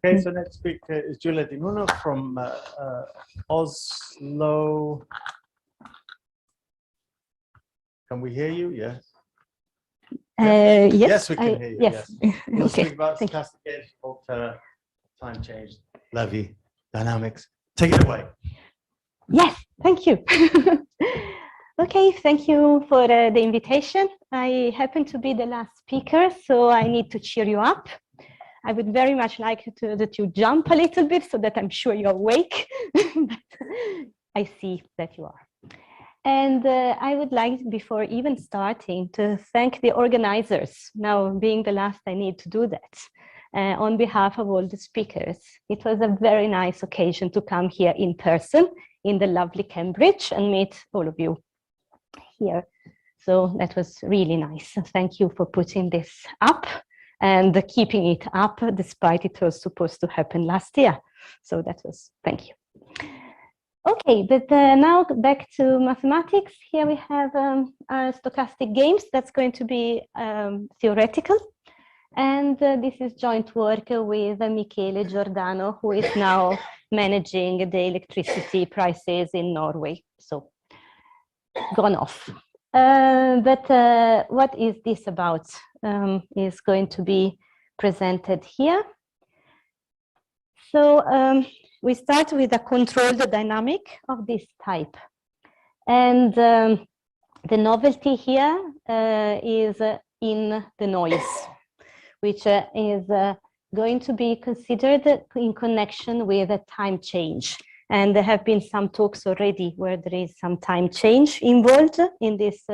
Okay, so next speaker is Giulia Di Nunno from Oslo. Can we hear you? Yes. Yes, yes, we can hear you. Yes. We'll Okay. speak about stochastic, Volterra, time change, Levy, dynamics. Take it away. Yes, thank you. Okay, thank you for the invitation. I happen to be the last speaker, so I need to cheer you up. I would very much like that you jump a little bit so that I'm sure you're awake. But I see that you are. And I would like, before even starting, to thank the organizers. Now, being the last, I need to do that. On behalf of all the speakers. It was a very nice occasion to come here in person in the lovely Cambridge and meet all of you here. So that was really nice. Thank you for putting this up and keeping it up despite it was supposed to happen last year. So that was, thank you. Okay, but now back to mathematics. Here we have our stochastic games. That's going to be theoretical. And this is joint work with Michele Giordano, who is now managing the electricity prices in Norway. So gone off. But what is this about is going to be presented here. So we start with a controlled dynamic of this type. And the novelty here is in the noise, which is going to be considered in connection with a time change. And there have been some talks already where there is some time change involved in this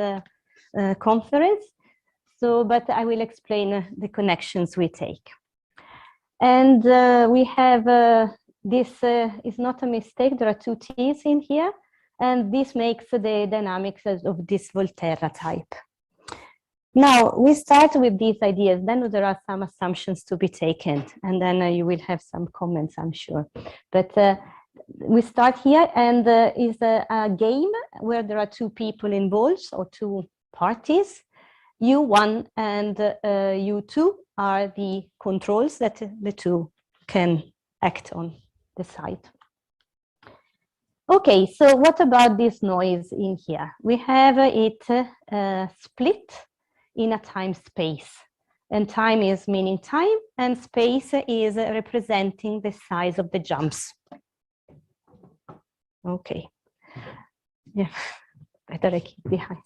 conference. So, but I will explain the connections we take. And we have, this is not a mistake, there are two T's in here. And this makes the dynamics of this Volterra type. Now, we start with these ideas, then there are some assumptions to be taken, and then you will have some comments, I'm sure. But we start here, and is a game where there are two people involved, or two parties. U1 and U2 are the controls that the two can act on the side. Okay, so what about this noise in here? We have it split in a time space, and time is meaning time, and space is representing the size of the jumps. Okay, yeah, better I keep behind.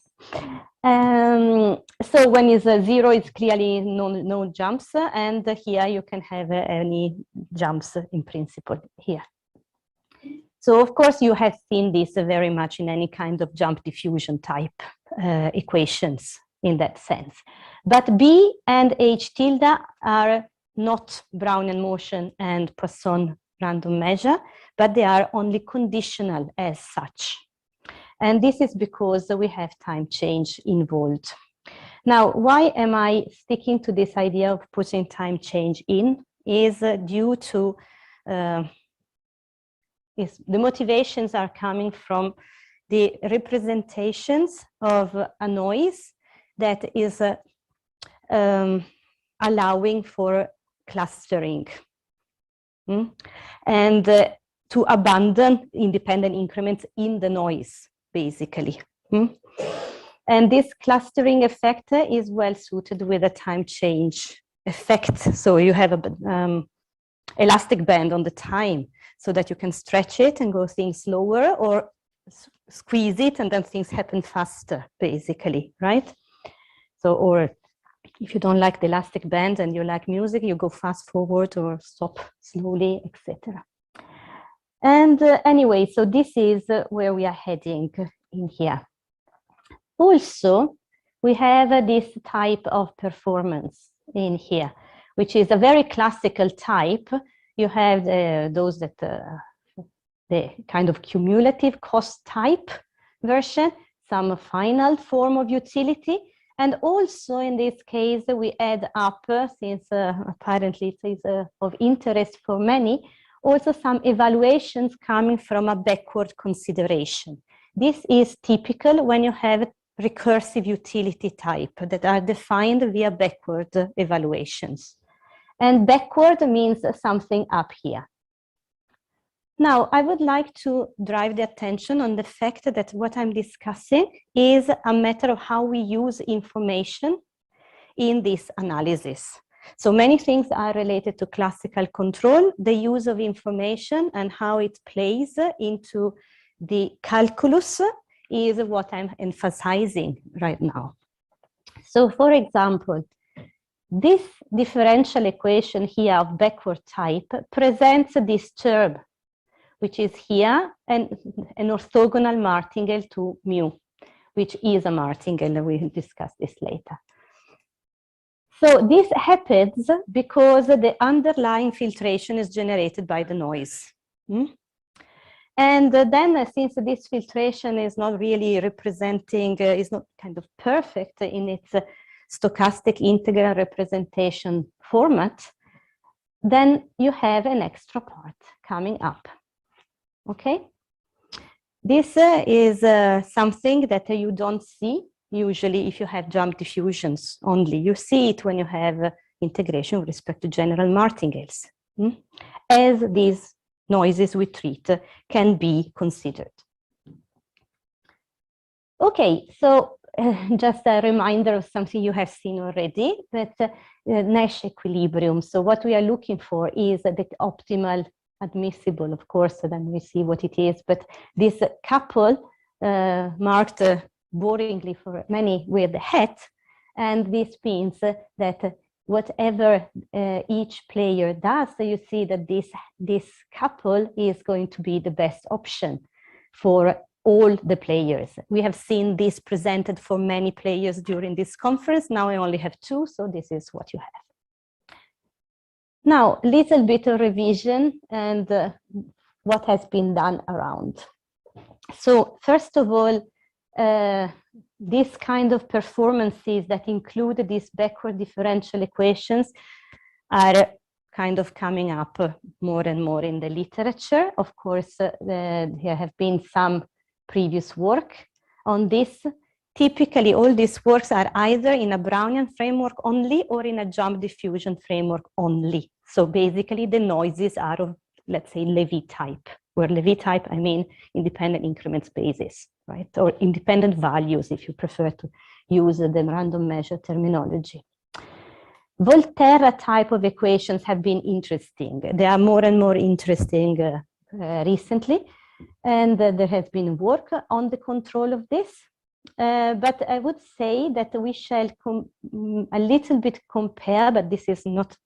So when is 0, it's clearly no jumps, and here you can have any jumps in principle here. So of course you have seen this very much in any kind of jump diffusion type equations in that sense. But B and H tilde are not Brownian motion and Poisson random measure, but they are only conditional as such. And this is because we have time change involved. Now, why am I sticking to this idea of putting time change in is due to, the motivations are coming from the representations of a noise that is allowing for clustering and to abandon independent increments in the noise, basically. And this clustering effect is well suited with a time change effect. So you have a elastic band on the time so that you can stretch it and go things slower, or squeeze it and then things happen faster, basically, right? So, or if you don't like the elastic band and you like music, you go fast forward or stop slowly, etc. And anyway, so this is where we are heading in here. Also, we have this type of performance in here, which is a very classical type. You have those that the kind of cumulative cost type version, some final form of utility. And also in this case, we add up, since apparently it is of interest for many, also some evaluations coming from a backward consideration. This is typical when you have recursive utility type that are defined via backward evaluations. and backward means something up here. Now, I would like to drive the attention on the fact that what I'm discussing is a matter of how we use information in this analysis. So many things are related to classical control, the use of information and how it plays into the calculus is what I'm emphasizing right now. So for example, this differential equation here of backward type presents this term, which is here, and an orthogonal martingale to mu, which is a martingale, and we'll discuss this later. So this happens because the underlying filtration is generated by the noise. And then since this filtration is not really representing, is not kind of perfect in its stochastic integral representation format, then you have an extra part coming up. Okay? This is something that you don't see usually if you have jump diffusions only. You see it when you have integration with respect to general martingales, as these noises we treat can be considered. Okay, so just a reminder of something you have seen already, that Nash equilibrium. So what we are looking for is the optimal admissible, of course, then we see what it is, but this couple marked boringly for many with the hat, and this means that whatever each player does, so you see that this couple is going to be the best option for all the players. We have seen this presented for many players during this conference. Now I only have two, so this is what you have. Now, little bit of revision and what has been done around. So first of all, this kind of performances that include these backward differential equations are kind of coming up more and more in the literature. Of course, there have been some previous work on this. Typically, all these works are either in a Brownian framework only or in a jump diffusion framework only. So basically, the noises are of, let's say, Levy type. Where Levy type, I mean independent increment spaces, right? Or independent values, if you prefer to use the random measure terminology. Volterra type of equations have been interesting. They are more and more interesting recently. And there has been work on the control of this. But I would say that we shall a little bit compare, but this is not,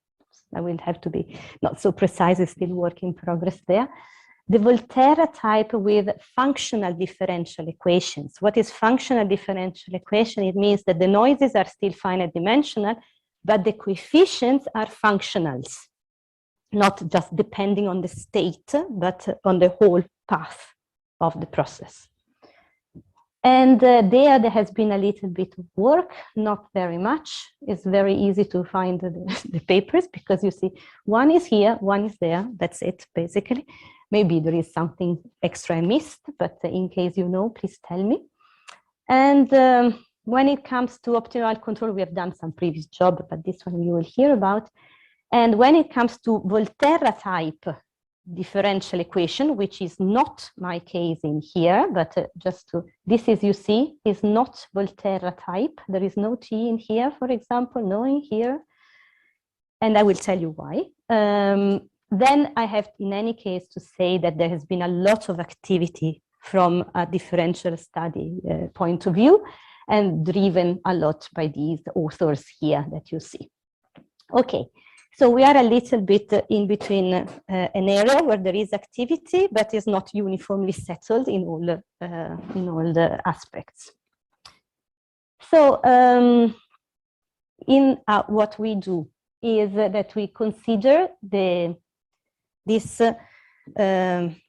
I will have to be not so precise, it's still work in progress there. The Volterra type with functional differential equations. What is functional differential equation? It means that the noises are still finite dimensional, but the coefficients are functionals, not just depending on the state, but on the whole path of the process. And there has been a little bit of work, not very much. It's very easy to find the papers because you see one is here, one is there. That's it, basically. Maybe there is something extra I missed, but in case you know, please tell me. And when it comes to optimal control, we have done some previous job, but this one you will hear about. And when it comes to Volterra type differential equation, which is not my case in here, but just to, this is, you see, is not Volterra type. There is no T in here, for example, no in here. And I will tell you why. Then I have, in any case, to say that there has been a lot of activity from a differential study point of view, and driven a lot by these authors here that you see. Okay, so we are a little bit in between an area where there is activity, but is not uniformly settled in all the aspects. So in what we do is that we consider this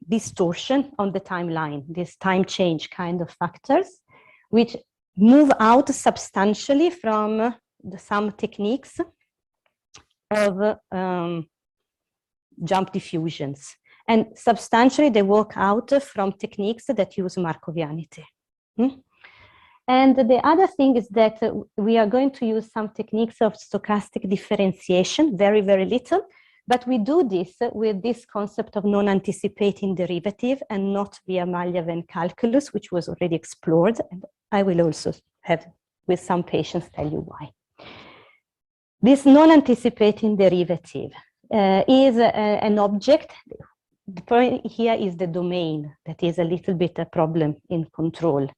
distortion on the timeline, this time change kind of factors, which move out substantially from some techniques of jump diffusions. And substantially they work out from techniques that use Markovianity. And the other thing is that we are going to use some techniques of stochastic differentiation, very, very little, but we do this with this concept of non-anticipating derivative and not via Maljaven calculus, which was already explored. And I will also have, with some patients, tell you why. This non-anticipating derivative is an object. The point here is the domain that is a little bit a problem in control,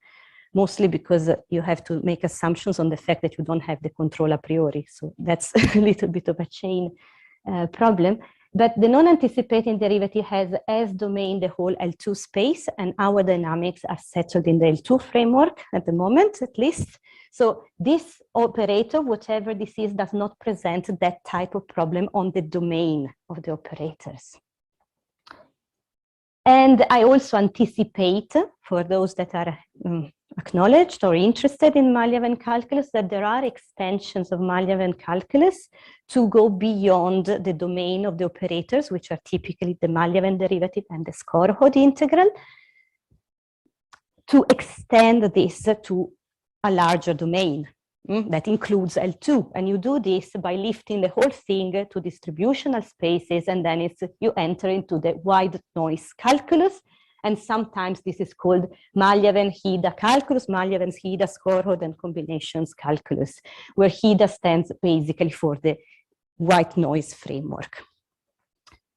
mostly because you have to make assumptions on the fact that you don't have the control a priori. So that's a little bit of a chain problem. But the non-anticipating derivative has as domain the whole L2 space, and our dynamics are settled in the L2 framework at the moment, at least. So this operator, whatever this is, does not present that type of problem on the domain of the operators. And I also anticipate, for those that are acknowledged or interested in Maljaven calculus, that there are extensions of Maljaven calculus to go beyond the domain of the operators, which are typically the Maljaven derivative and the Skorohod integral, to extend this to a larger domain that includes L2. And you do this by lifting the whole thing to distributional spaces, and then you enter into the wide noise calculus. And sometimes this is called Maljaven-Hida calculus, Maljaven-Hida Skorohod and combinations calculus, where Hida stands basically for the white noise framework.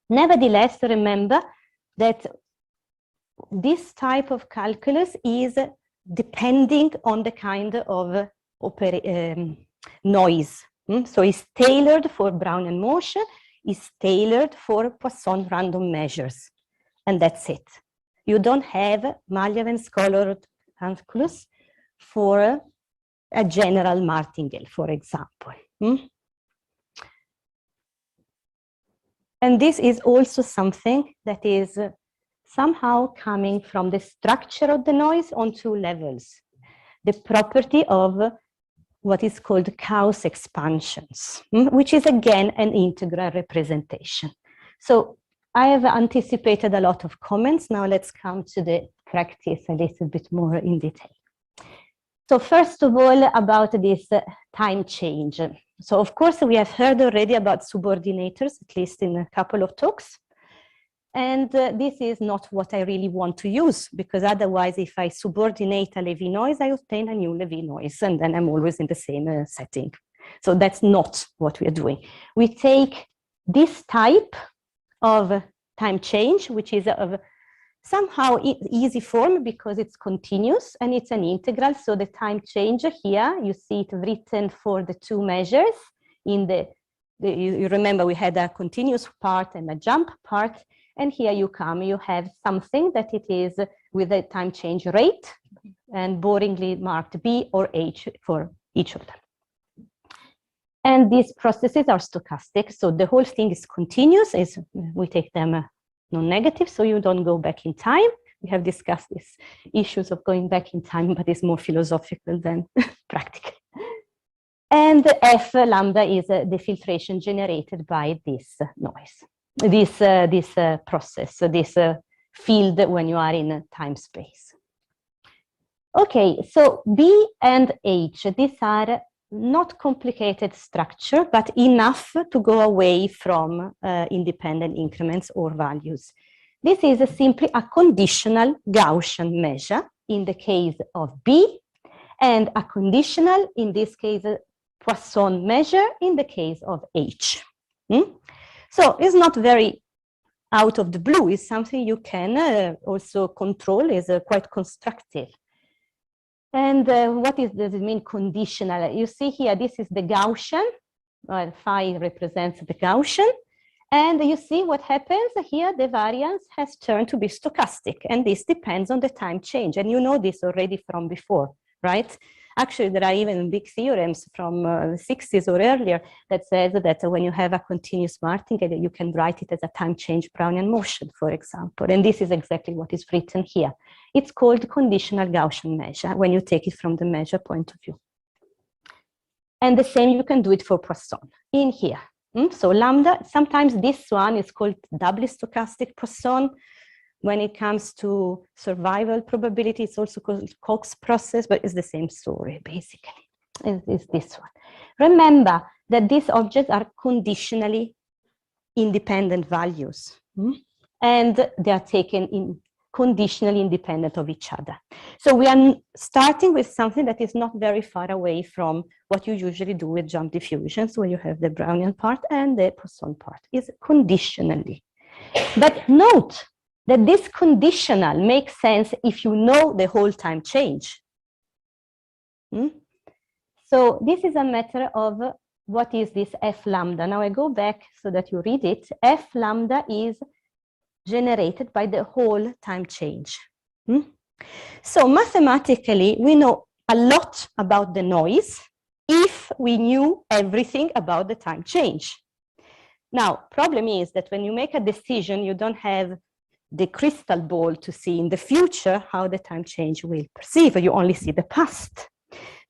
Nevertheless, remember that this type of calculus is depending on the kind of noise. So it's tailored for Brownian motion, is tailored for Poisson random measures, and that's it. You don't have Maljaven-Skorohod calculus for a general martingale, for example. And this is also something that is somehow coming from the structure of the noise on two levels. The property of what is called Gauss expansions, which is again an integral representation. So I have anticipated a lot of comments. Now let's come to the practice a little bit more in detail. So first of all, about this time change. So of course, we have heard already about subordinators, at least in a couple of talks. And this is not what I really want to use, because otherwise, if I subordinate a Levy noise, I obtain a new Levy noise, and then I'm always in the same setting. So that's not what we are doing. We take this type of time change, which is of somehow easy form because it's continuous and it's an integral. So the time change here, you see it written for the two measures. In you remember we had a continuous part and a jump part. And here you have something that it is with a time change rate and boringly marked B or H for each of them. And these processes are stochastic. So the whole thing is continuous. We take them non-negative, so you don't go back in time. We have discussed these issues of going back in time, but it's more philosophical than practical. And F lambda is the filtration generated by this noise. This process, this field when you are in time space. Okay, so B and H, these are not complicated structure, but enough to go away from independent increments or values. This is simply a conditional Gaussian measure in the case of B, and a conditional, in this case, Poisson measure in the case of H. So it's not very out of the blue. It's something you can also control, is quite constructive. And what does it mean conditional? You see here, this is the Gaussian, phi represents the Gaussian. And you see what happens here, the variance has turned to be stochastic, and this depends on the time change. And you know this already from before, right? Actually, there are even big theorems from the 60s or earlier that says that when you have a continuous martingale, you can write it as a time change Brownian motion, for example. And this is exactly what is written here. It's called conditional Gaussian measure when you take it from the measure point of view. And the same you can do it for Poisson in here. So lambda, sometimes this one is called doubly stochastic Poisson. when it comes to survival probability, it's also called Cox process, but it's the same story, basically. It's this one. Remember that these objects are conditionally independent values, and they are taken in conditionally independent of each other. So we are starting with something that is not very far away from what you usually do with jump diffusions, where you have the Brownian part and the Poisson part, is conditionally. But note that this conditional makes sense if you know the whole time change. So this is a matter of what is this F lambda. Now I go back so that you read it. F lambda is generated by the whole time change. So mathematically, we know a lot about the noise if we knew everything about the time change. Now, problem is that when you make a decision, you don't have the crystal ball to see in the future how the time change will perceive. You only see the past.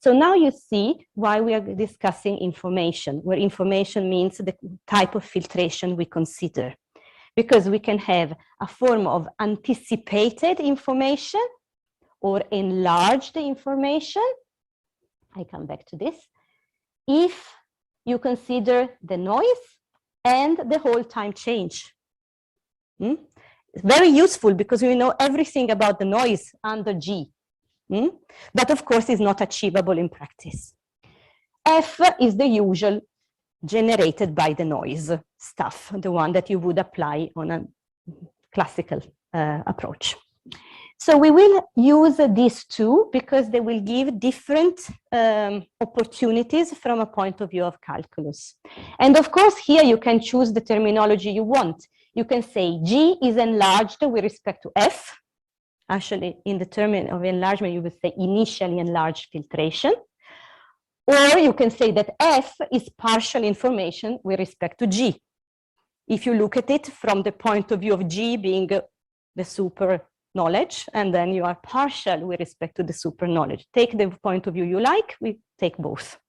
So now you see why we are discussing information, where information means the type of filtration we consider. Because we can have a form of anticipated information or enlarged information. I come back to this. If you consider the noise and the whole time change. It's very useful because we know everything about the noise under G. But of course, it's not achievable in practice. F is the usual generated by the noise stuff, the one that you would apply on a classical approach. So we will use these two because they will give different opportunities from a point of view of calculus. And of course, here you can choose the terminology you want. You can say G is enlarged with respect to F. Actually, in the term of enlargement, you would say initially enlarged filtration. Or you can say that F is partial information with respect to G. If you look at it from the point of view of G being the super knowledge, and then you are partial with respect to the super knowledge. Take the point of view you like, we take both.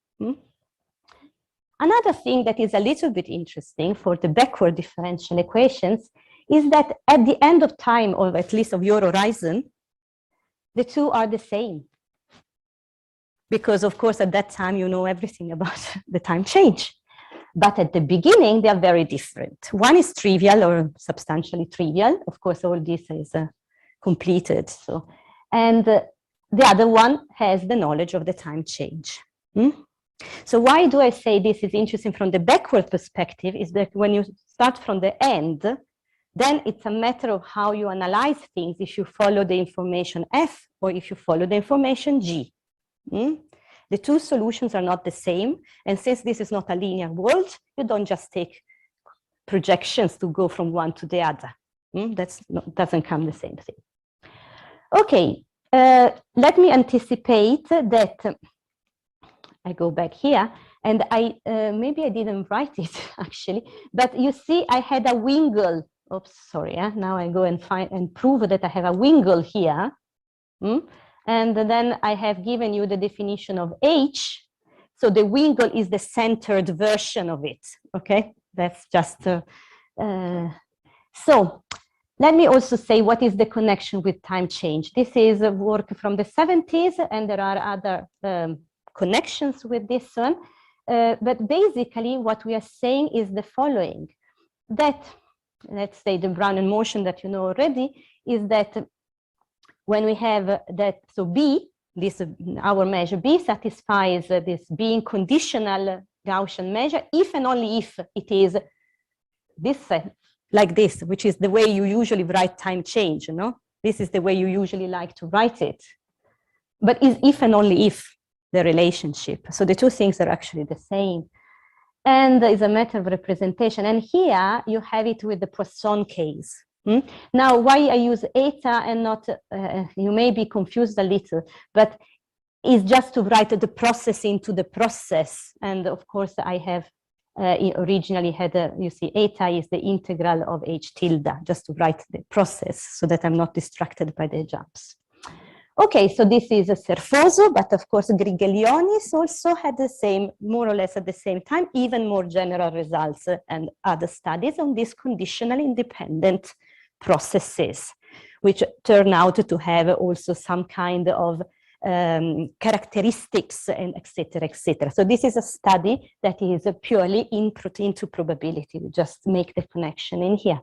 Another thing that is a little bit interesting for the backward differential equations is that at the end of time, or at least of your horizon, the two are the same. Because of course, at that time, you know everything about the time change. But at the beginning, they are very different. One is trivial or substantially trivial. Of course, all this is completed. So, and the other one has the knowledge of the time change. So why do I say this is interesting from the backward perspective is that when you start from the end, then it's a matter of how you analyze things if you follow the information F or if you follow the information G. The two solutions are not the same. And since this is not a linear world, you don't just take projections to go from one to the other. Doesn't come the same thing. Okay, let me anticipate that I go back here and maybe I didn't write it actually, but you see I had a wingle. Oops, sorry, now I go and find and prove that I have a wingle here. And then I have given you the definition of H. So the wingle is the centered version of it, okay? That's just, so let me also say what is the connection with time change. This is a work from the 70s and there are other connections with this one. But basically what we are saying is the following, that let's say the Brownian motion that you know already is that when we have that, so B, this our measure B satisfies this being conditional Gaussian measure if and only if it is this like this, which is the way you usually write time change, you know? This is the way you usually like to write it. But is if and only if the relationship. So the two things are actually the same. And it's a matter of representation. And here you have it with the Poisson case. Now, why I use eta and not, you may be confused a little, but it's just to write the process into the process. And of course, I have originally had, you see, eta is the integral of H tilde, just to write the process so that I'm not distracted by the jumps. Okay, so this is a Serfoso, but of course Grigellionis also had the same, more or less at the same time, even more general results and other studies on these conditional independent processes. which turn out to have also some kind of characteristics and et cetera, et cetera. So this is a study that is purely input into probability. We just make the connection in here.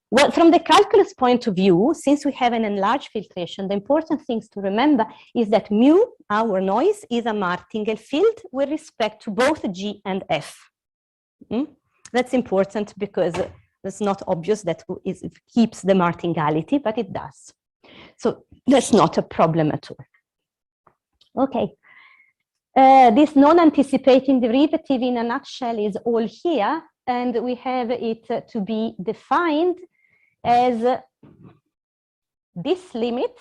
Well, from the calculus point of view, since we have an enlarged filtration, the important things to remember is that mu, our noise, is a martingale field with respect to both G and F. That's important because it's not obvious that it keeps the martingality, but it does. So that's not a problem at all. Okay. This non-anticipating derivative in a nutshell is all here, and we have it to be defined as this limit,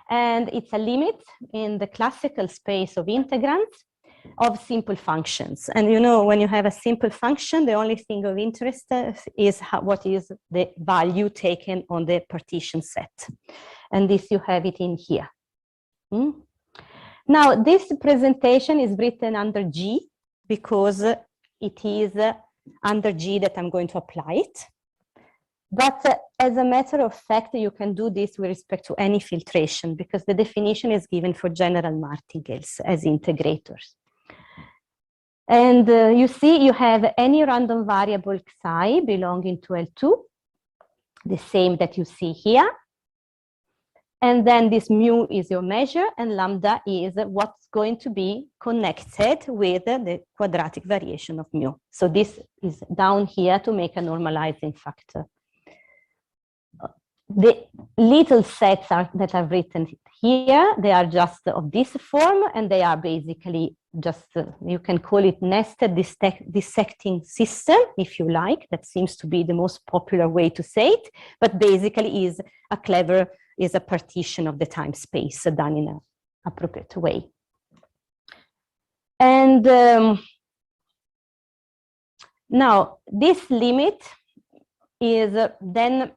and it's a limit in the classical space of integrands of simple functions. And you know, when you have a simple function, the only thing of interest is what is the value taken on the partition set. And this you have it in here. Now, this presentation is written under G because it is under G that I'm going to apply it. But as a matter of fact, you can do this with respect to any filtration because the definition is given for general martingales as integrators. And you see, you have any random variable xi belonging to L2, the same that you see here. And then this mu is your measure, and lambda is what's going to be connected with the quadratic variation of mu. So this is down here to make a normalizing factor. The little sets that are written here, they are just of this form, and they are basically just, you can call it nested dissecting system, if you like. That seems to be the most popular way to say it, but basically is a partition of the time space done in an appropriate way. And now this limit is then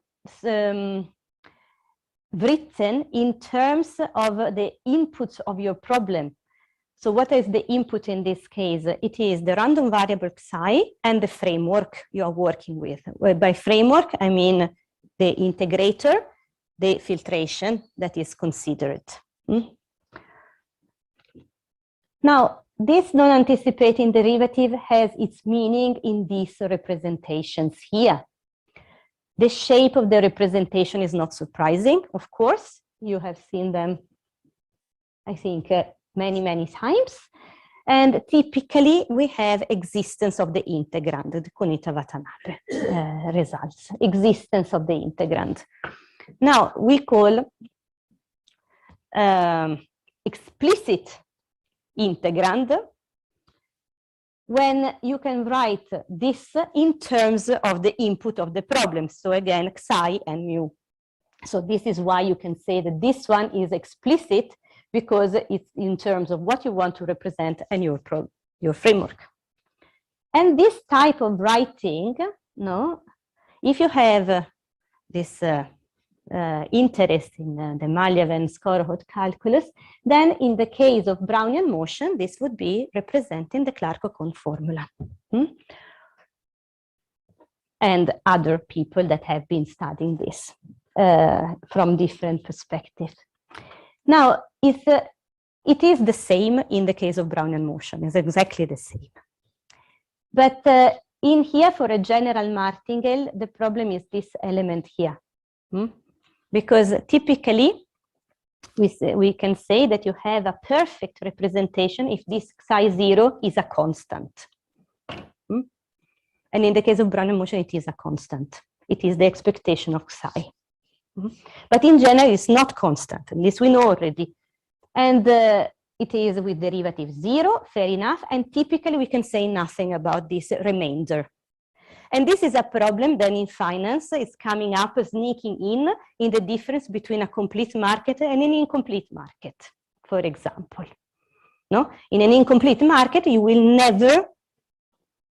written in terms of the inputs of your problem. So what is the input in this case? It is the random variable xi and the framework you are working with. Well, by framework, I mean the integrator, the filtration that is considered. Now, this non-anticipating derivative has its meaning in these representations here. The shape of the representation is not surprising, of course. You have seen them, I think, many, many times. And typically, we have existence of the integrand, the Kunita-Watanabe results, existence of the integrand. Now, we call explicit integrand when you can write this in terms of the input of the problem. So again, xi and mu. So this is why you can say that this one is explicit because it's in terms of what you want to represent and your framework. And this type of writing, if you have this interest in the Malyev and Skorohod calculus, then in the case of Brownian motion, this would be representing the Clark-Ohlson formula. And other people that have been studying this from different perspectives. Now, it is the same in the case of Brownian motion, it's exactly the same. But in here, for a general martingale, the problem is this element here. Because typically, we can say that you have a perfect representation if this xi0 is a constant. And in the case of Brownian motion, it is a constant. It is the expectation of xi. But in general, it's not constant, and this we know already. And it is with derivative 0, fair enough. And typically, we can say nothing about this remainder. And this is a problem then in finance is coming up, sneaking in the difference between a complete market and an incomplete market, for example. In an incomplete market, you will never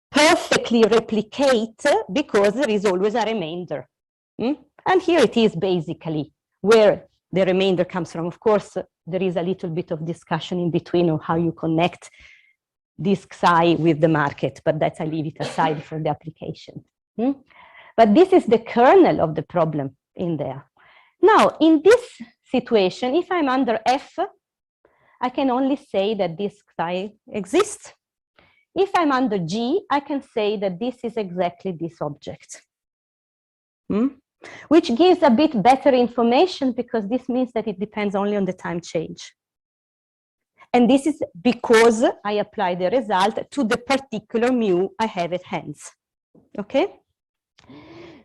perfectly replicate because there is always a remainder. And here it is basically where the remainder comes from. Of course, there is a little bit of discussion in between of how you connect this xi with the market, but that's I leave it aside for the application. But this is the kernel of the problem in there. Now, in this situation, if I'm under F, I can only say that this psi exists. If I'm under G, I can say that this is exactly this object. Which gives a bit better information because this means that it depends only on the time change. And this is because I apply the result to the particular mu I have at hand. Okay?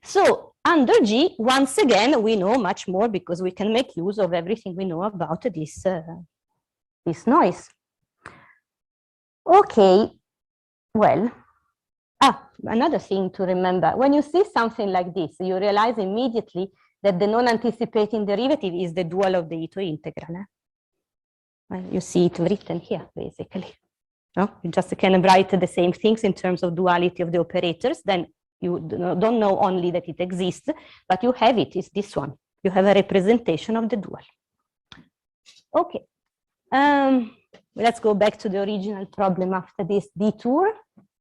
So under G, once again, we know much more because we can make use of everything we know about this, this noise. Okay, well, another thing to remember, when you see something like this, you realize immediately that the non-anticipating derivative is the dual of the Ito integral. Well, you see it written here, basically. No? You just can write the same things in terms of duality of the operators, then you don't know only that it exists, but you have it, it's this one. You have a representation of the dual. Okay, let's go back to the original problem after this detour.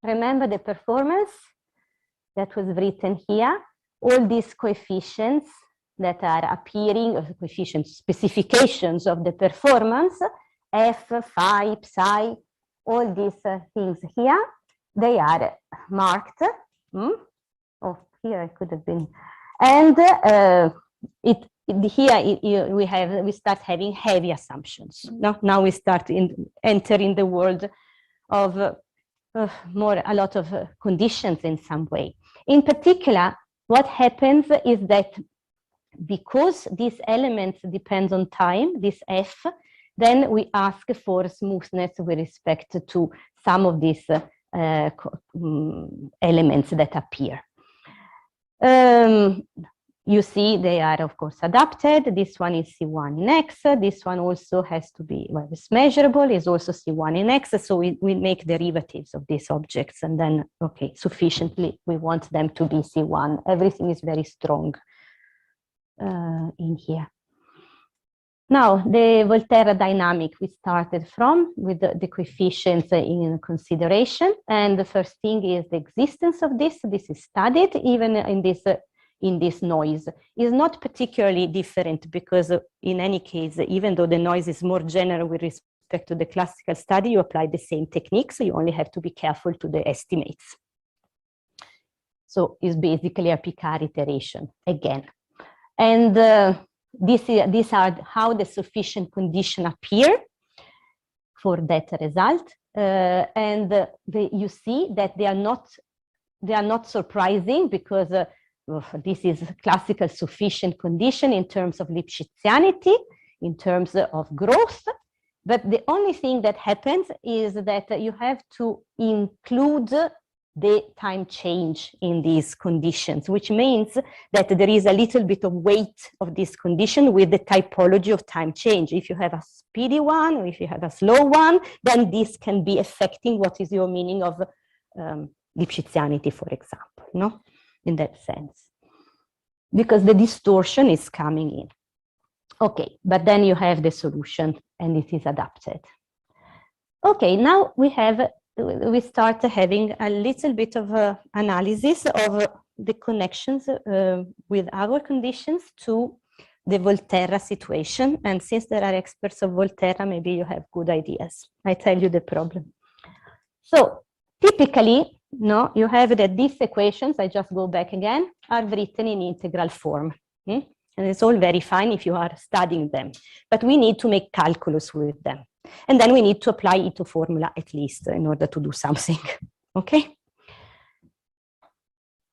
Remember the performance that was written here. All these coefficients that are appearing, coefficients, specifications of the performance, F, phi, psi, all these things here, they are marked. Oh, here I could have been. And we start having heavy assumptions. Now we start entering the world of a lot of conditions in some way. In particular, what happens is that because these elements depend on time, this F, then we ask for smoothness with respect to some of these elements that appear. You see they are of course adapted. This one is C1 in X. This one also has to be, well, it's measurable, is also C1 in X. So we make derivatives of these objects and then, okay, sufficiently, we want them to be C1. Everything is very strong in here. Now, the Volterra dynamic we started from with the coefficients in consideration. And the first thing is the existence of this. This is studied even in this noise. Is not particularly different because in any case, even though the noise is more general with respect to the classical study, you apply the same techniques. So you only have to be careful to the estimates. So it's basically a Picard iteration again. And these are how the sufficient condition appear for that result. You see that they are not surprising because this is classical sufficient condition in terms of Lipschitzianity, in terms of growth. But the only thing that happens is that you have to include the time change in these conditions, which means that there is a little bit of weight of this condition with the typology of time change. If you have a speedy one or if you have a slow one, then this can be affecting what is your meaning of Lipschitzianity, for example, no? In that sense, because the distortion is coming in. Okay, but then you have the solution and it is adapted. Okay, now we start having a little bit of analysis of the connections with our conditions to the Volterra situation. And since there are experts of Volterra, maybe you have good ideas. I tell you the problem. So typically, no, you have that these equations, I just go back again, are written in integral form. And it's all very fine if you are studying them, but we need to make calculus with them. And then we need to apply Ito formula at least in order to do something, okay?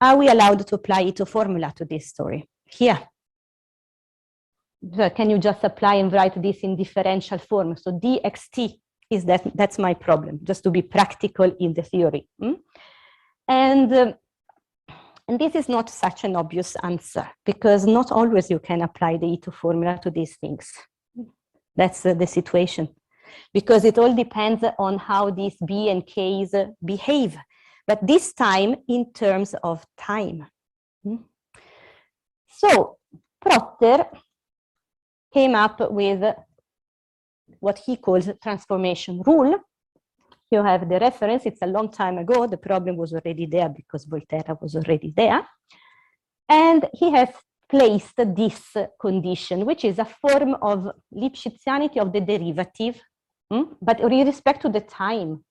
Are we allowed to apply Ito formula to this story? Here. So can you just apply and write this in differential form? So dxt is that's my problem, just to be practical in the theory. And this is not such an obvious answer because not always you can apply the Ito formula to these things. That's the situation, because it all depends on how these B and Ks behave, but this time in terms of time. So Prof came up with what he calls transformation rule. You have the reference, it's a long time ago, the problem was already there because Volterra was already there. And he has replaced this condition, which is a form of Lipschitzianity of the derivative, but with respect to the time.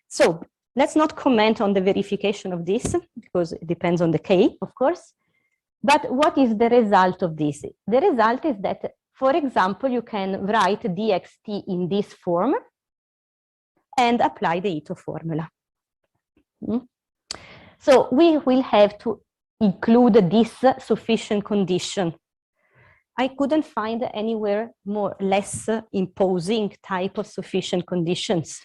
So let's not comment on the verification of this, because it depends on the k, of course. But what is the result of this? The result is that, for example, you can write dxt in this form and apply the Ito formula. So we will have to include this sufficient condition. I couldn't find anywhere less imposing type of sufficient conditions,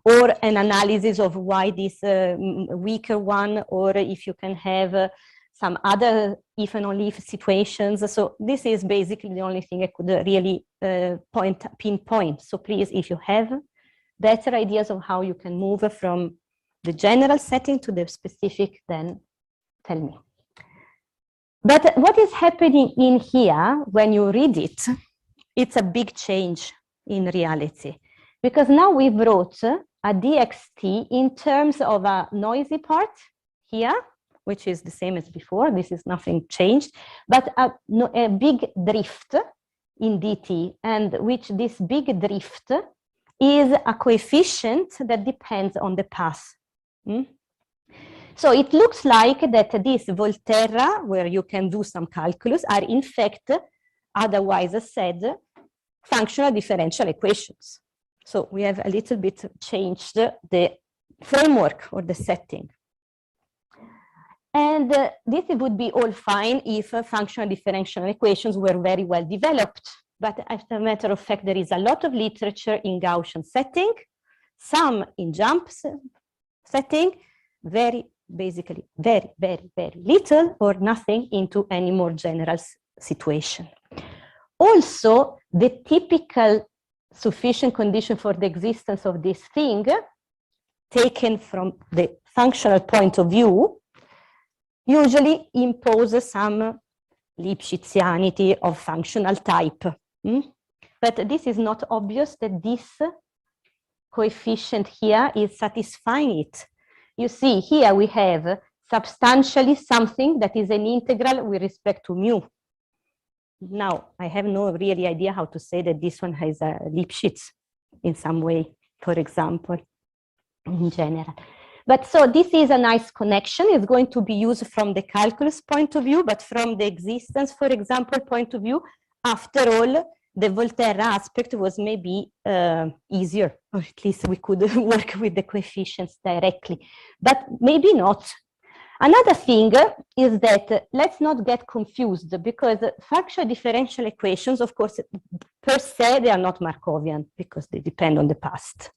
or an analysis of why this weaker one, or if you can have some other if and only if situations. So this is basically the only thing I could really pinpoint. So please, if you have better ideas of how you can move from the general setting to the specific, then tell me. But what is happening in here, when you read it, it's a big change in reality. Because now we wrote a dxt in terms of a noisy part here, which is the same as before. This is nothing changed, but a big drift in dt, and which this big drift is a coefficient that depends on the path. So it looks like that this Volterra, where you can do some calculus, are in fact, otherwise said, functional differential equations. So we have a little bit changed the framework or the setting. And this would be all fine if functional differential equations were very well developed. But as a matter of fact, there is a lot of literature in Gaussian setting, some in jump setting, basically very little or nothing into any more general situation. Also, the typical sufficient condition for the existence of this thing, taken from the functional point of view, usually imposes some Lipschitzianity of functional type. But this is not obvious that this coefficient here is satisfying it. You see, here we have substantially something that is an integral with respect to mu. Now, I have no really idea how to say that this one has a Lipschitz in some way, for example, in general. But so this is a nice connection. It's going to be used from the calculus point of view, but from the existence, for example, point of view, after all, the Volterra aspect was maybe easier, or at least we could work with the coefficients directly, but maybe not. Another thing is that let's not get confused, because functional differential equations, of course, per se, they are not Markovian because they depend on the past.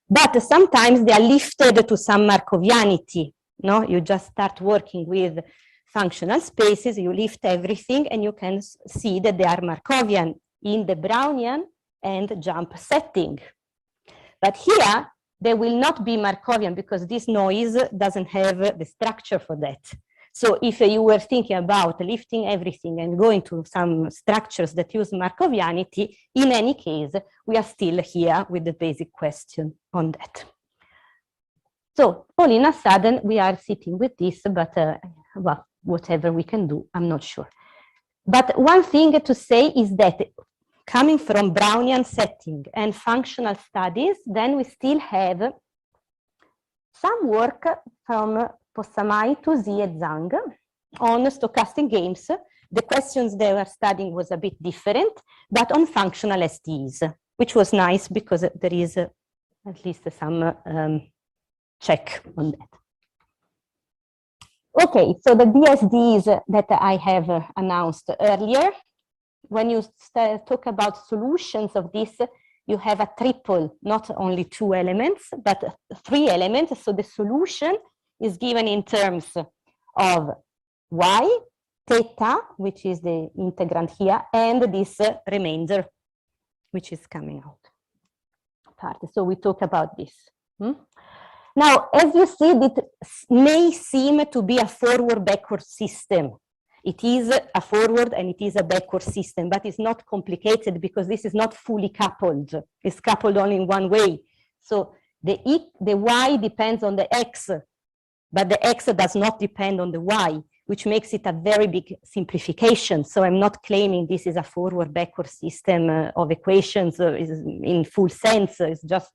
But sometimes they are lifted to some Markovianity. No, you just start working with functional spaces, you lift everything, and you can see that they are Markovian in the Brownian and jump setting. But here, they will not be Markovian because this noise doesn't have the structure for that. So if you were thinking about lifting everything and going to some structures that use Markovianity, in any case, we are still here with the basic question on that. So all in a sudden, we are sitting with this, but well, whatever we can do, I'm not sure. But one thing to say is that coming from Brownian setting and functional studies, then we still have some work from Possamai, Tuzi, and Zhang on stochastic games. The questions they were studying was a bit different, but on functional SDs, which was nice because there is at least some check on that. Okay, so the BSDs that I have announced earlier, when you talk about solutions of this, you have a triple, not only 2 elements, but 3 elements. So the solution is given in terms of y, theta, which is the integrand here, and this remainder, which is coming out part. So we talk about this. Now, as you see, it may seem to be a forward-backward system. It is a forward and it is a backward system, but it's not complicated because this is not fully coupled. It's coupled only in one way. So the y depends on the x, but the x does not depend on the y. which makes it a very big simplification. So I'm not claiming this is a forward-backward system of equations in full sense. It's just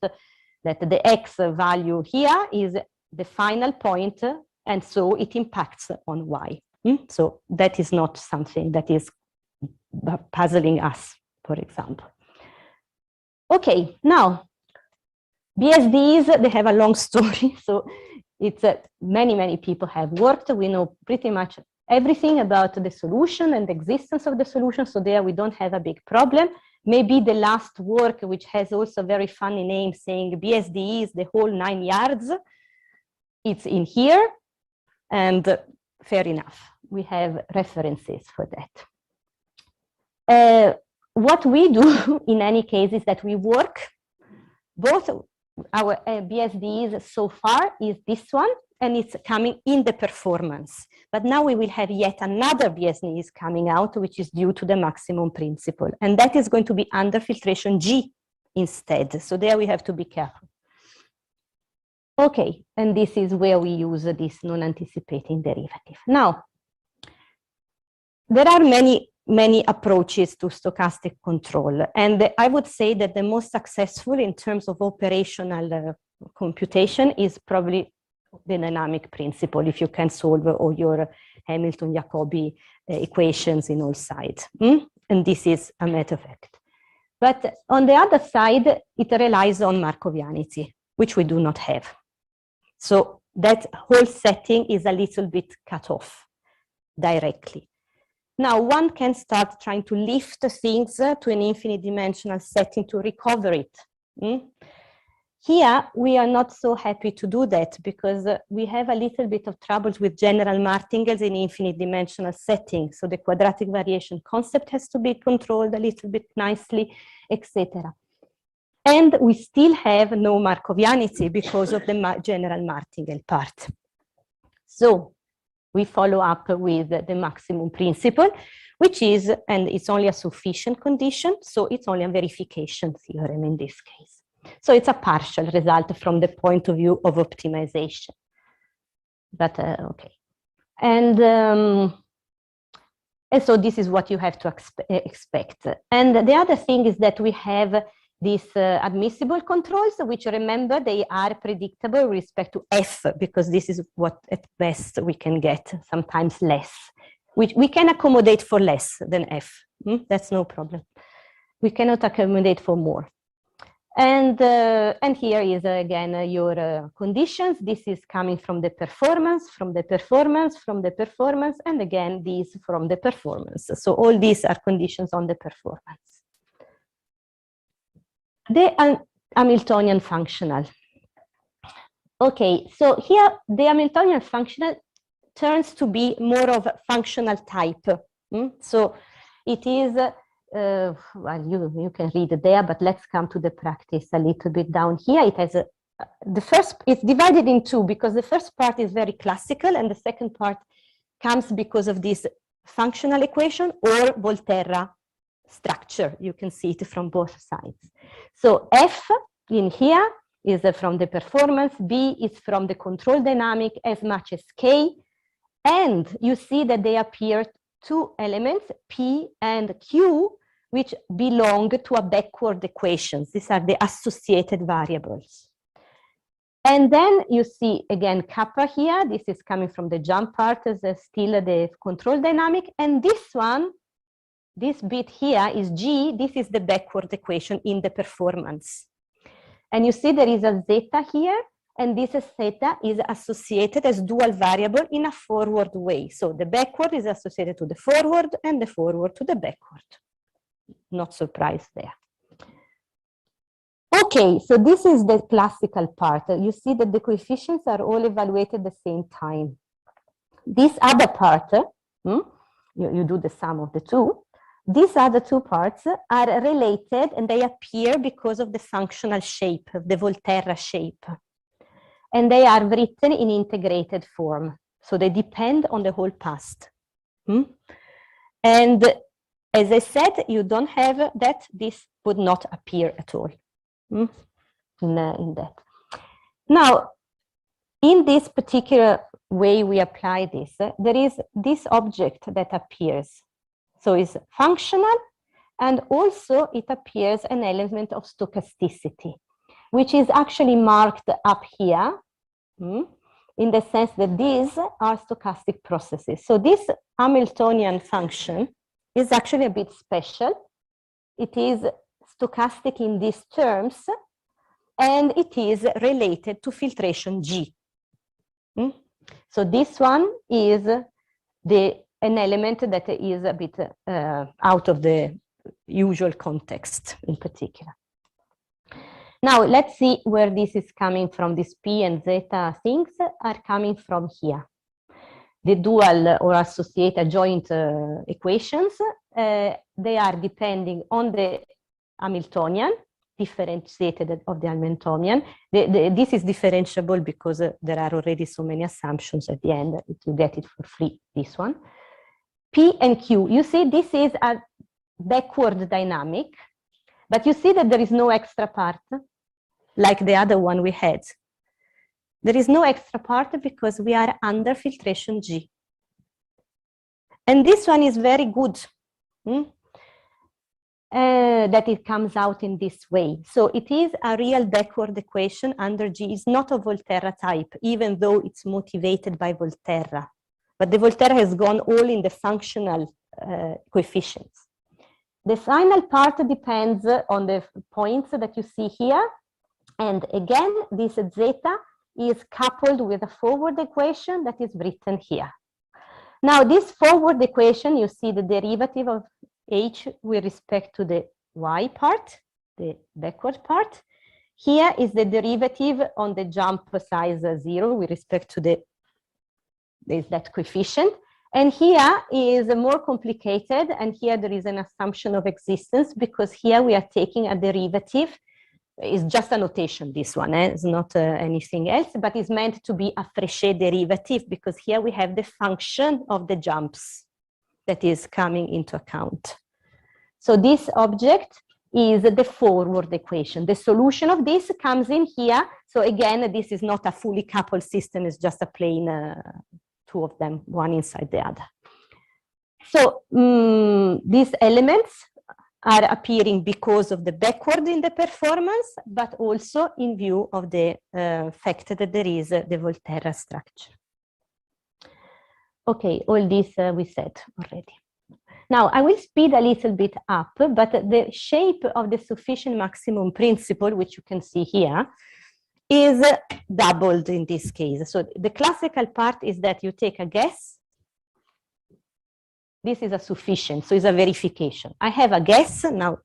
that the x value here is the final point, and so it impacts on y. So that is not something that is puzzling us, for example. Okay, now, BSDs, they have a long story, so it's many people have worked. We know pretty much everything about the solution and the existence of the solution, so there we don't have a big problem. Maybe the last work, which has also a very funny name, saying BSDE is the whole 9 yards, it's in here, and fair enough. We have references for that. What we do in any case is that we work, both our BSDEs so far is this one, and it's coming in the performance. But now we will have yet another BSDE coming out, which is due to the maximum principle. And that is going to be under filtration G instead. So there we have to be careful. Okay, and this is where we use this non-anticipating derivative. Now, there are many approaches to stochastic control. And I would say that the most successful in terms of operational computation is probably the dynamic principle, if you can solve all your Hamilton-Jacobi equations in all sides. And this is a matter of fact. But on the other side, it relies on Markovianity, which we do not have. So that whole setting is a little bit cut off directly. Now, one can start trying to lift things to an infinite dimensional setting to recover it. Here, we are not so happy to do that because we have a little bit of troubles with general martingales in infinite dimensional settings. So the quadratic variation concept has to be controlled a little bit nicely, etc. And we still have no Markovianity because of the general martingale part. So we follow up with the maximum principle, which is, and it's only a sufficient condition, so it's only a verification theorem in this case. So it's a partial result from the point of view of optimization. But okay. And so this is what you have to expect. And the other thing is that we have these admissible controls, which, remember, they are predictable with respect to f, because this is what at best we can get, sometimes less. We can accommodate for less than f. That's no problem. We cannot accommodate for more. And here is again your conditions. This is coming from the performance, from the performance, from the performance, and again these from the performance. So all these are conditions on the performance. The Hamiltonian functional. Okay, so here the Hamiltonian functional turns to be more of a functional type. So it is, well, you can read it there, but let's come to the practice a little bit down here. It has it's divided in two because the first part is very classical and the second part comes because of this functional equation or Volterra structure. You can see it from both sides. So F in here is from the performance, B is from the control dynamic as much as K, and you see that they appear two elements, P and Q, which belong to a backward equations. These are the associated variables. And then you see again kappa here. This is coming from the jump part as still the control dynamic, and this one, this bit here is G. This is the backward equation in the performance. And you see there is a zeta here, and this zeta is associated as dual variable in a forward way. So the backward is associated to the forward and the forward to the backward. Not surprised there. Okay, so this is the classical part. You see that the coefficients are all evaluated at the same time. This other part, you do the sum of the two. These other two parts are related and they appear because of the functional shape, the Volterra shape. And they are written in integrated form. So they depend on the whole past. And as I said, you don't have that, this would not appear at all in that. Now, in this particular way we apply this, there is this object that appears. So it's functional, and also it appears an element of stochasticity, which is actually marked up here, in the sense that these are stochastic processes. So this Hamiltonian function is actually a bit special. It is stochastic in these terms, and it is related to filtration G. So this one is an element that is a bit out of the usual context in particular. Now let's see where this is coming from. These P and zeta things are coming from here. The dual or associated joint equations, they are depending on the Hamiltonian, differentiated of the Hamiltonian. This is differentiable because there are already so many assumptions at the end that you get it for free, this one. P and Q, you see this is a backward dynamic, but you see that there is no extra part like the other one we had. There is no extra part because we are under filtration G. And this one is very good. That it comes out in this way. So it is a real backward equation under G. It's not a Volterra type, even though it's motivated by Volterra. But the Volterra has gone all in the functional coefficients. The final part depends on the points that you see here. And again, this zeta is coupled with a forward equation that is written here. Now, this forward equation, you see the derivative of H with respect to the Y part, the backward part. Here is the derivative on the jump size 0 with respect to that coefficient. And here is more complicated, and here there is an assumption of existence because here we are taking a derivative. It's just a notation, this one, it's not anything else, but it's meant to be a Fréchet derivative because here we have the function of the jumps that is coming into account. So this object is the forward equation. The solution of this comes in here. So again, this is not a fully coupled system, it's just a plain two of them, one inside the other. So these elements are appearing because of the backward in the performance, but also in view of the fact that there is the Volterra structure. Okay, all this we said already. Now I will speed a little bit up, but the shape of the sufficient maximum principle, which you can see here, is doubled in this case. So the classical part is that you take a guess. This is a sufficient, so it's a verification. I have a guess. Now,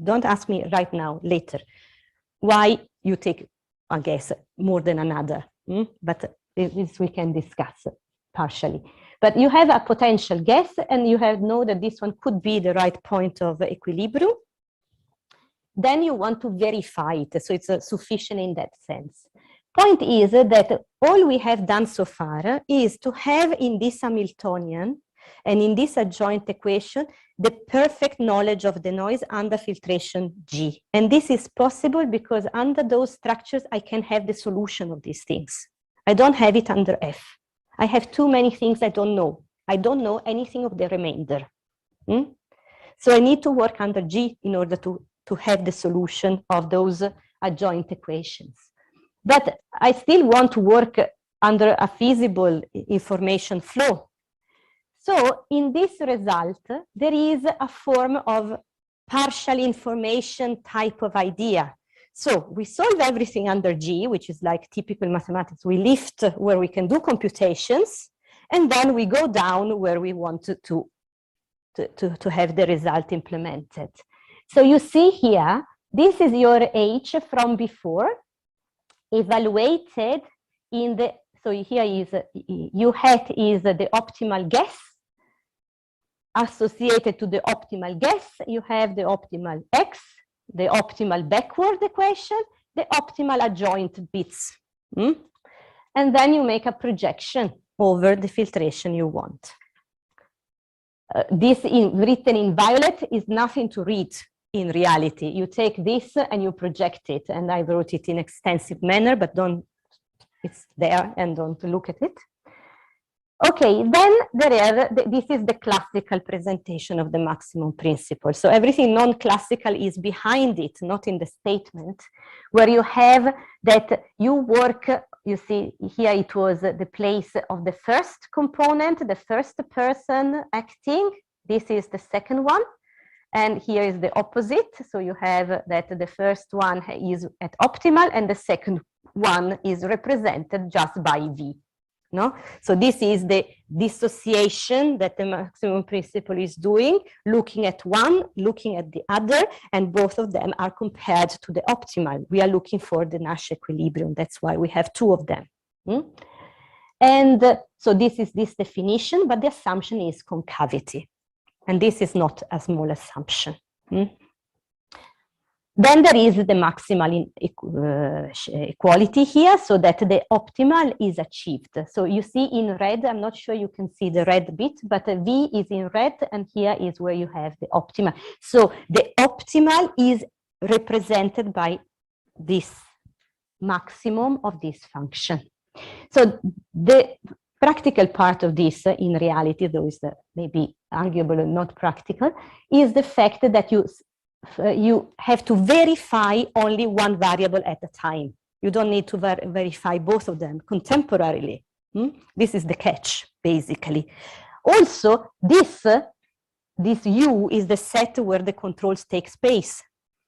don't ask me right now, later, why you take a guess more than another. But this we can discuss partially. But you have a potential guess, and you know that this one could be the right point of equilibrium. Then you want to verify it, so it's sufficient in that sense. Point is that all we have done so far is to have in this Hamiltonian and in this adjoint equation the perfect knowledge of the noise under filtration G. And this is possible because under those structures I can have the solution of these things. I don't have it under F. I have too many things I don't know. I don't know anything of the remainder. So I need to work under G in order to have the solution of those adjoint equations. But I still want to work under a feasible information flow. So in this result, there is a form of partial information type of idea. So we solve everything under G, which is like typical mathematics. We lift where we can do computations, and then we go down where we want to have the result implemented. So you see here, this is your H from before, evaluated in the, so here is, U hat is the optimal guess. Associated to the optimal guess, you have the optimal X, the optimal backward equation, the optimal adjoint bits. And then you make a projection over the filtration you want. This written in violet is nothing to read in reality. You take this and you project it, and I wrote it in extensive manner, but don't, it's there and don't look at it. Okay, then this is the classical presentation of the maximum principle. So everything non-classical is behind it, not in the statement, where you have that you work, you see here it was the place of the first component, the first person acting. This is the second one. And here is the opposite. So you have that the first one is at optimal and the second one is represented just by V. No? So this is the dissociation that the maximum principle is doing, looking at one, looking at the other, and both of them are compared to the optimal. We are looking for the Nash equilibrium. That's why we have two of them. And so this is this definition, but the assumption is concavity. And this is not a small assumption. Then there is the maximal equality here, so that the optimal is achieved. So you see in red, I'm not sure you can see the red bit, but V is in red, and here is where you have the optimal. So the optimal is represented by this maximum of this function. So the practical part of this, in reality, though is maybe arguable and not practical, is the fact that you have to verify only one variable at a time. You don't need to verify both of them contemporarily. This is the catch, basically. Also, this U is the set where the controls take space.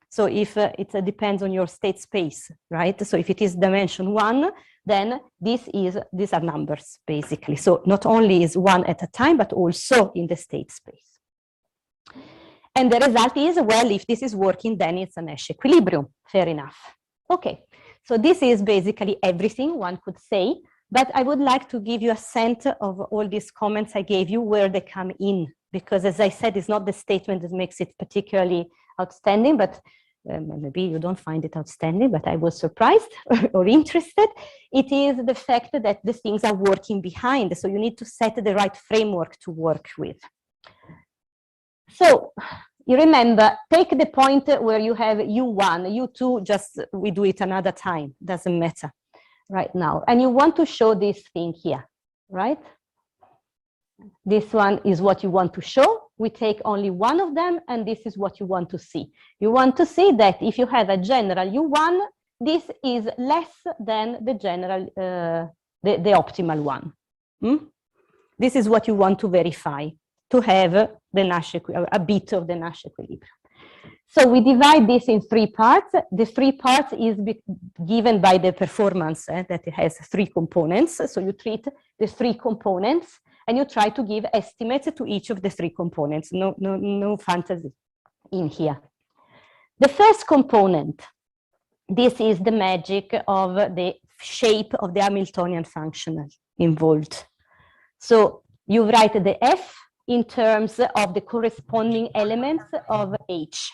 So if it depends on your state space, right? So if it is dimension 1, then these are numbers, basically. So not only is one at a time, but also in the state space. And the result is, well, if this is working, then it's a Nash equilibrium. Fair enough. Okay, so this is basically everything one could say, but I would like to give you a sense of all these comments I gave you, where they come in, because as I said, it's not the statement that makes it particularly outstanding, but maybe you don't find it outstanding, but I was surprised or interested. It is the fact that the things are working behind, so you need to set the right framework to work with. So you remember, take the point where you have U1, U2, just we do it another time, doesn't matter right now. And you want to show this thing here, right? This one is what you want to show. We take only one of them, and this is what you want to see. You want to see that if you have a general U1, this is less than the general, the optimal one. This is what you want to verify, to have the Nash, a bit of the Nash equilibrium. So we divide this in 3 parts. The 3 parts is given by the performance that it has 3 components. So you treat the 3 components and you try to give estimates to each of the 3 components. No fantasy in here. The first component, this is the magic of the shape of the Hamiltonian functional involved. So you write the F in terms of the corresponding elements of H.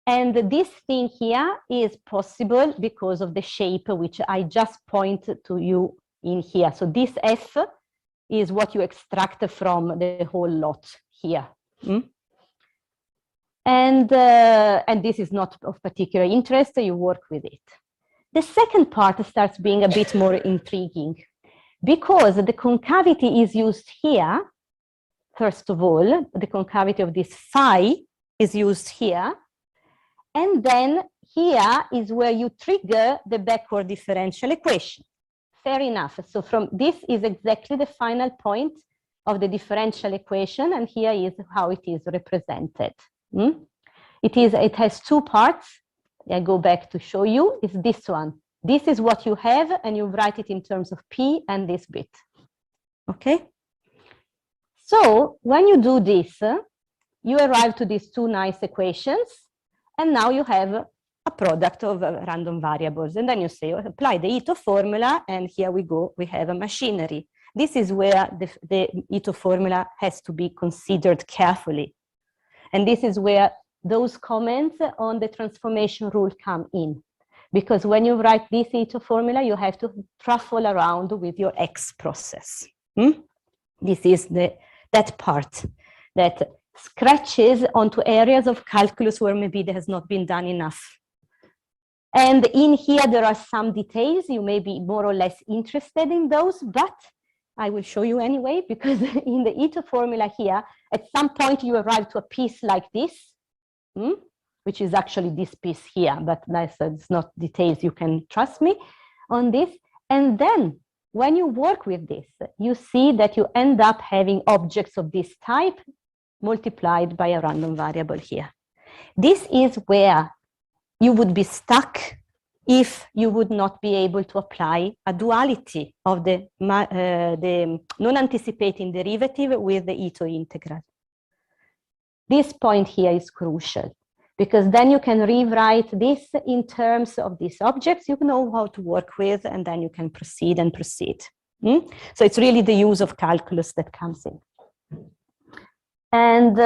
And this thing here is possible because of the shape which I just point to you in here. So this F is what you extract from the whole lot here. And this is not of particular interest, you work with it. The second part starts being a bit more intriguing, because the concavity is used here. First of all, the concavity of this phi is used here. And then here is where you trigger the backward differential equation. Fair enough. So from this is exactly the final point of the differential equation. And here is how it is represented. It has 2 parts. I go back to show you. It's this one. This is what you have, and you write it in terms of P and this bit. Okay? So when you do this, you arrive to these 2 nice equations, and now you have a product of random variables. And then you say, apply the Ito formula, and here we go, we have a machinery. This is where the Ito formula has to be considered carefully. And this is where those comments on the transformation rule come in. Because when you write this Ito formula, you have to truffle around with your X process. This is that part that scratches onto areas of calculus where maybe there has not been done enough. And in here, there are some details. You may be more or less interested in those, but I will show you anyway, because in the Ito formula here, at some point you arrive to a piece like this, which is actually this piece here, but it's not details, you can trust me on this. And then when you work with this, you see that you end up having objects of this type multiplied by a random variable here. This is where you would be stuck if you would not be able to apply a duality of the non-anticipating derivative with the Ito integral. This point here is crucial, because then you can rewrite this in terms of these objects you know how to work with, and then you can proceed and proceed. So it's really the use of calculus that comes in. And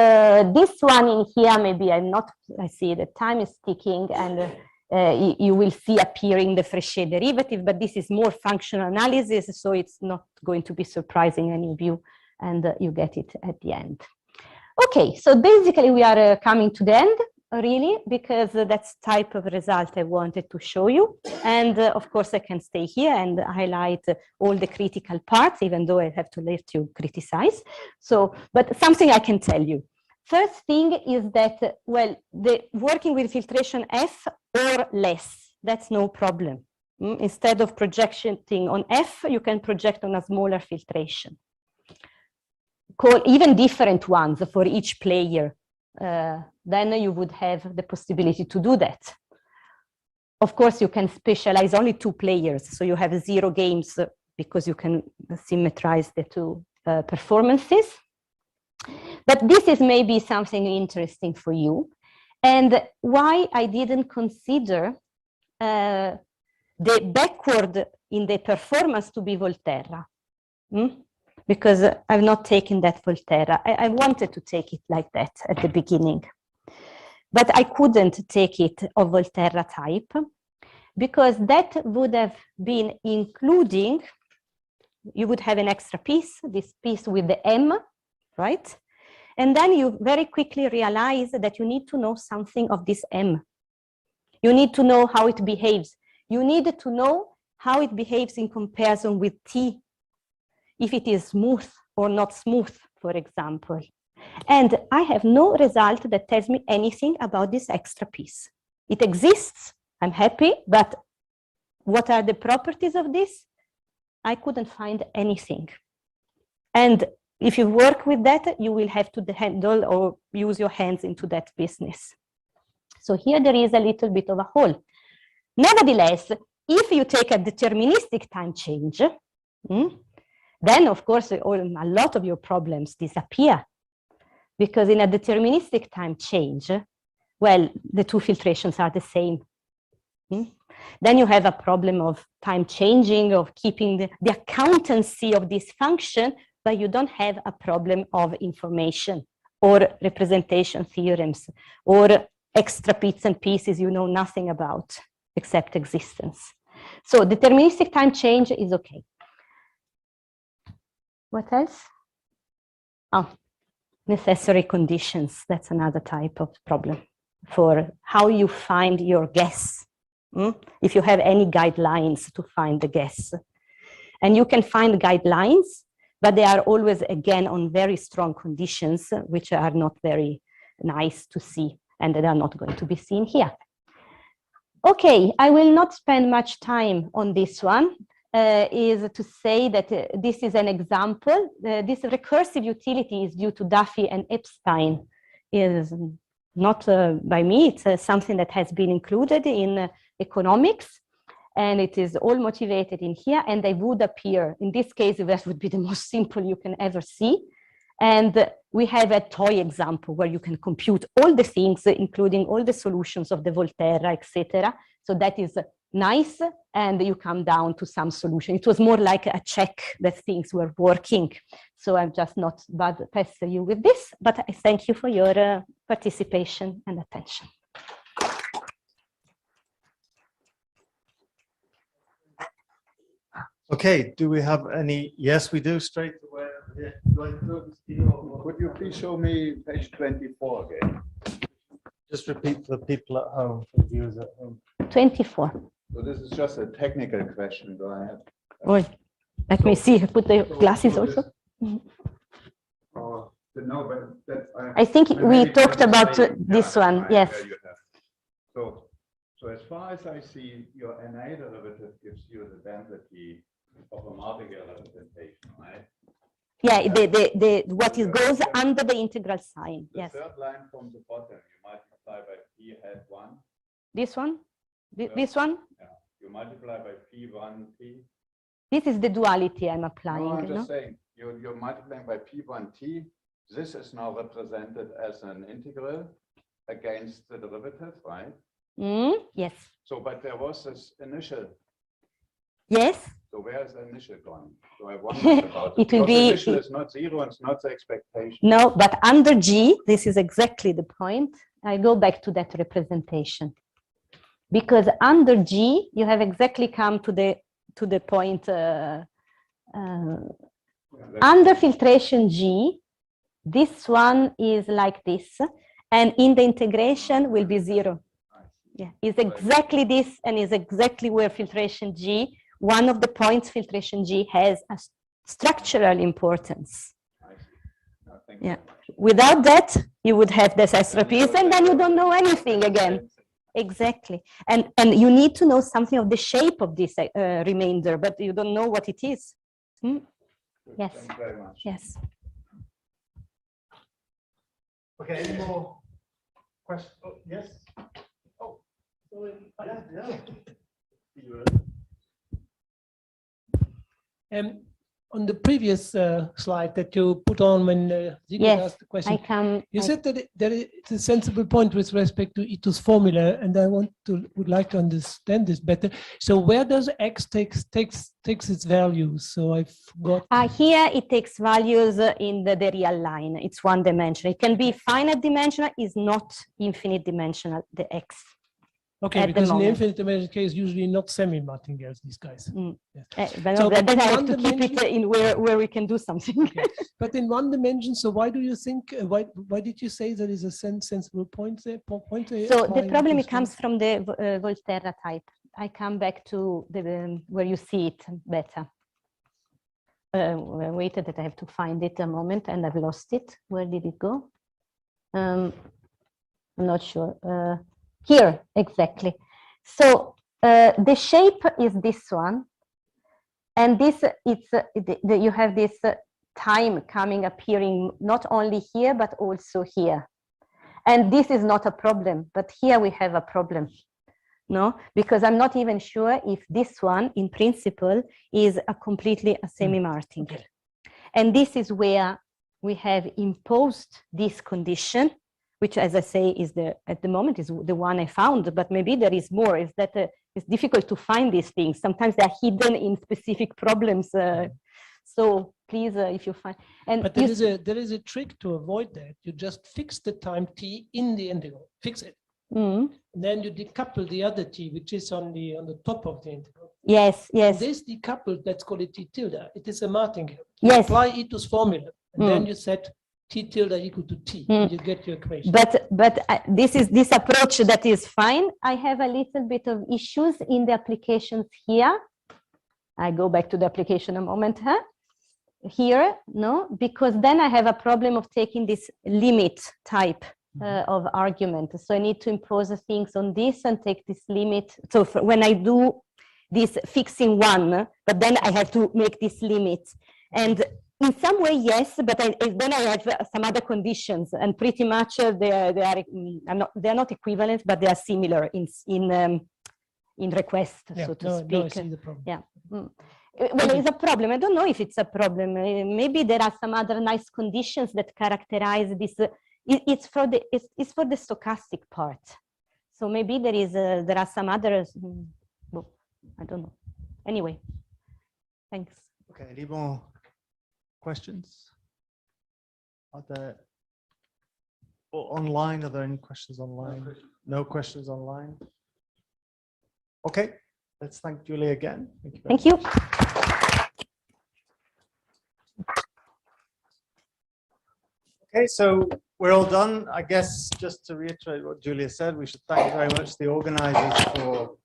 this one in here, maybe I see the time is ticking, and you will see appearing the Fréchet derivative, but this is more functional analysis, so it's not going to be surprising any of you, and you get it at the end. Okay, so basically we are coming to the end, really, because that's the type of result I wanted to show you. And of course, I can stay here and highlight all the critical parts, even though I have to let you criticize. So, but something I can tell you. First thing is that, well, the working with filtration F or less, that's no problem. Instead of projecting on F, you can project on a smaller filtration. Call even different ones for each player. Then you would have the possibility to do that. Of course, you can specialize only 2 players, so you have 0 games because you can symmetrize the 2 performances. But this is maybe something interesting for you, and why I didn't consider the backward in the performance to be Volterra. Because I've not taken that Volterra. I wanted to take it like that at the beginning, but I couldn't take it of Volterra type, because that would have been including, you would have an extra piece, this piece with the M, right? And then you very quickly realize that you need to know something of this M. You need to know how it behaves. You need to know how it behaves in comparison with T, if it is smooth or not smooth, for example. And I have no result that tells me anything about this extra piece. It exists, I'm happy, but what are the properties of this? I couldn't find anything. And if you work with that, you will have to handle or use your hands into that business. So here there is a little bit of a hole. Nevertheless, if you take a deterministic time change, then of course a lot of your problems disappear, because in a deterministic time change, well, the 2 filtrations are the same. Then you have a problem of time changing, of keeping the accountancy of this function, but you don't have a problem of information or representation theorems or extra bits and pieces you know nothing about except existence. So deterministic time change is okay. What else? Oh, necessary conditions. That's another type of problem for how you find your guess. If you have any guidelines to find the guess. And you can find guidelines, but they are always, again, on very strong conditions, which are not very nice to see, and they are not going to be seen here. Okay, I will not spend much time on this one. Is to say that this is an example. This recursive utility is due to Duffy and Epstein. Is not by me, it's something that has been included in economics, and it is all motivated in here, and they would appear. In this case, that would be the most simple you can ever see. And we have a toy example where you can compute all the things, including all the solutions of the Volterra, etc. So that is nice, and you come down to some solution. It was more like a check that things were working. So I'm just not bad pester you with this, but I thank you for your participation and attention. Okay, do we have any? Yes, we do, straight away. Could you please show me page 24 again? Just repeat for the people at home, for the viewers at home. 24. So this is just a technical question. Do I have? Oi. Let me see, put the glasses also. No, but that, I think we maybe talked just about say, this yeah, one, right, yes. where you have- So as far as I see, your NA derivative gives you the density of a martingale representation, right? Yeah, what it goes under the integral sign, The yes. third line from the bottom, you multiply by P hat 1. This one? This one? Yeah. You multiply by P1 T. This is the duality I'm No, applying, I'm no? just saying, you're multiplying by P1 T. This is now represented as an integral against the derivative, right? Yes. So, but there was this initial. Yes. So where is the initial gone? So I wonder about It will because be. initial is not 0 and it's not the expectation. No, but under G, this is exactly the point. I go back to that representation. Because under G, you have exactly come to the point. Under filtration G, this one is like this, and in the integration will be 0. Yeah, it's exactly this, and is exactly where filtration G, one of the points filtration G has a structural importance. Yeah, without that, you would have this SRPs, and then you don't know anything again. Exactly, and you need to know something of the shape of this remainder, but you don't know what it is. Yes. Thank you very much. Yes. Okay, any more questions? Oh, yes. Oh, yeah. On the previous slide that you put on when Sigrid asked the question, you said that there is a sensible point with respect to Ito's formula, and I would like to understand this better. So where does X takes its values? So I forgot. Here it takes values in the real line. It's one dimensional. It can be finite dimensional, is not infinite dimensional, the X. Okay, because in the infinite dimension case, usually not semi-martingales, these guys. Yes. So then I have to keep it in where we can do something. Okay. But in one dimension, so why do you think, why did you say there is a sensible point there? So the problem comes from the Volterra type. I come back to the where you see it better. Wait, that I have to find it a moment, and I've lost it. Where did it go? I'm not sure. Here, exactly. So the shape is this one, and this you have this time appearing not only here but also here, and this is not a problem. But here we have a problem, no, because I'm not even sure if this one, in principle, is a semi-martingale, and this is where we have imposed this condition, which, as I say, is at the moment is the one I found, but maybe there is more. Is that it's difficult to find these things. Sometimes they're hidden in specific problems. So please, if you find, but there is a trick to avoid that. You just fix the time t in the integral. Fix it. And then you decouple the other t, which is on the top of the integral. Yes, yes. This decoupled, let's call it t tilde. It is a martingale. Yes. Apply Ito's formula, and then you set t tilde equal to t, and you get your equation. But this approach that is fine. I have a little bit of issues in the applications here. I go back to the application a moment, Here, no, because then I have a problem of taking this limit type of argument. So I need to impose things on this and take this limit. So when I do this fixing one, but then I have to make this limit. And in some way, yes, but then I have some other conditions, and pretty much they're not equivalent, but they are similar in request, so to speak. I see the problem. Yeah. Well, it's a problem. I don't know if it's a problem. Maybe there are some other nice conditions that characterize this. It's for the stochastic part. So maybe there are some others. Well, I don't know. Anyway, thanks. Okay, any more questions? Are there online? Are there any questions online? No questions online. Okay, let's thank Giulia again. Thank you. Okay, so we're all done. I guess just to reiterate what Giulia said, we should thank very much the organizers for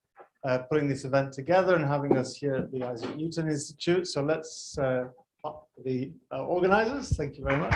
putting this event together and having us here at the Isaac Newton Institute. So let's clap for the organizers. Thank you very much.